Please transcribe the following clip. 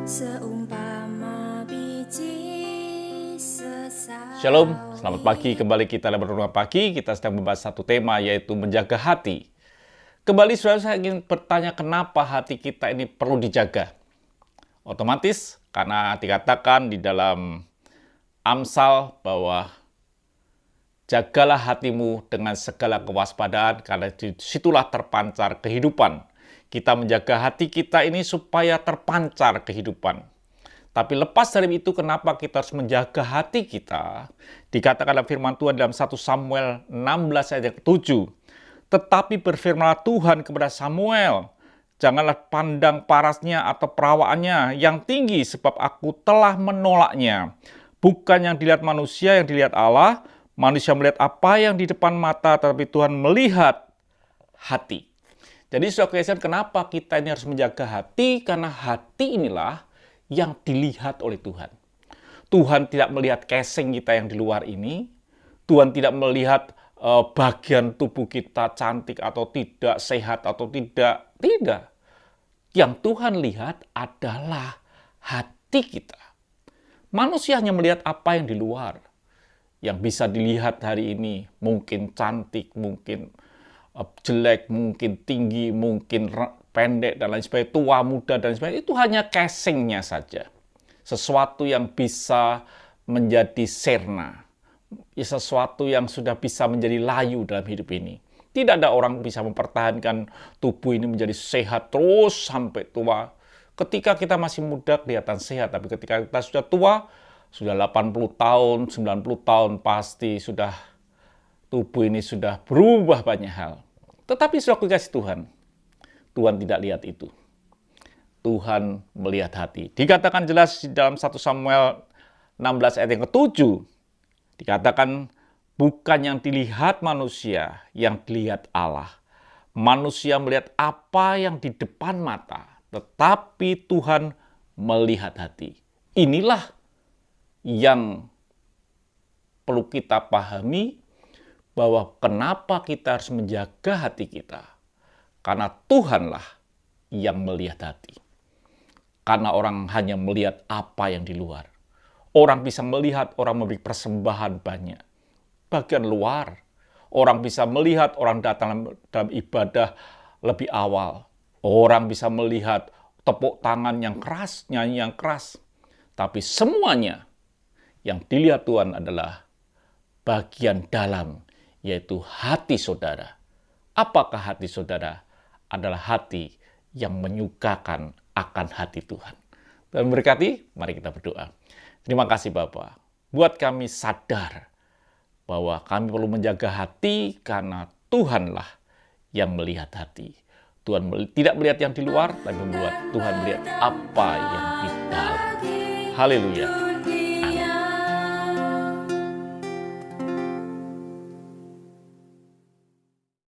seumpama biji sesawi. Shalom, selamat pagi. Kembali kita dalam Renungan Pagi. Kita sedang membahas satu tema, yaitu menjaga hati. Kembali saudara, saya ingin bertanya, kenapa hati kita ini perlu dijaga? Otomatis karena dikatakan di dalam Amsal bahwa jagalah hatimu dengan segala kewaspadaan, karena disitulah terpancar kehidupan. Kita menjaga hati kita ini supaya terpancar kehidupan. Tapi lepas dari itu, kenapa kita harus menjaga hati kita? Dikatakan dalam firman Tuhan dalam 1 Samuel 16 ayat 7. Tetapi berfirmanlah Tuhan kepada Samuel, janganlah pandang parasnya atau perawaannya yang tinggi, sebab aku telah menolaknya. Bukan yang dilihat manusia, yang dilihat Allah. Manusia melihat apa yang di depan mata, tetapi Tuhan melihat hati. Jadi saudara sekalian, kenapa kita ini harus menjaga hati? Karena hati inilah yang dilihat oleh Tuhan. Tuhan tidak melihat casing kita yang di luar ini. Tuhan tidak melihat bagian tubuh kita cantik atau tidak, sehat atau tidak. Tidak. Yang Tuhan lihat adalah hati kita. Manusia hanya melihat apa yang di luar. Yang bisa dilihat hari ini mungkin cantik, mungkin jelek, mungkin tinggi, mungkin pendek, dan lain sebagainya, tua, muda, dan sebagainya. Itu hanya casingnya saja. Sesuatu yang bisa menjadi serna. Sesuatu yang sudah bisa menjadi layu dalam hidup ini. Tidak ada orang bisa mempertahankan tubuh ini menjadi sehat terus sampai tua. Ketika kita masih muda kelihatan sehat, tapi ketika kita sudah tua, sudah 80 tahun, 90 tahun, pasti sudah tubuh ini sudah berubah banyak hal. Tetapi sudah dikasih Tuhan. Tuhan tidak lihat itu. Tuhan melihat hati. Dikatakan jelas di dalam 1 Samuel 16 ayat yang ke-7. Dikatakan, bukan yang dilihat manusia, yang dilihat Allah. Manusia melihat apa yang di depan mata, tetapi Tuhan melihat hati. Inilah yang perlu kita pahami, bahwa kenapa kita harus menjaga hati kita. Karena Tuhanlah yang melihat hati. Karena orang hanya melihat apa yang di luar. Orang bisa melihat orang memberi persembahan banyak. Bagian luar. Orang bisa melihat orang datang dalam ibadah lebih awal. Orang bisa melihat tepuk tangan yang keras, nyanyi yang keras. Tapi semuanya yang dilihat Tuhan adalah bagian dalam, yaitu hati saudara. Apakah hati saudara? Adalah hati yang menyukakan akan hati Tuhan. Dan berkati, mari kita berdoa. Terima kasih Bapa, buat kami sadar bahwa kami perlu menjaga hati karena Tuhanlah yang melihat hati. Tuhan tidak melihat yang di luar, tapi membuat Tuhan melihat apa yang di dalam. Haleluya.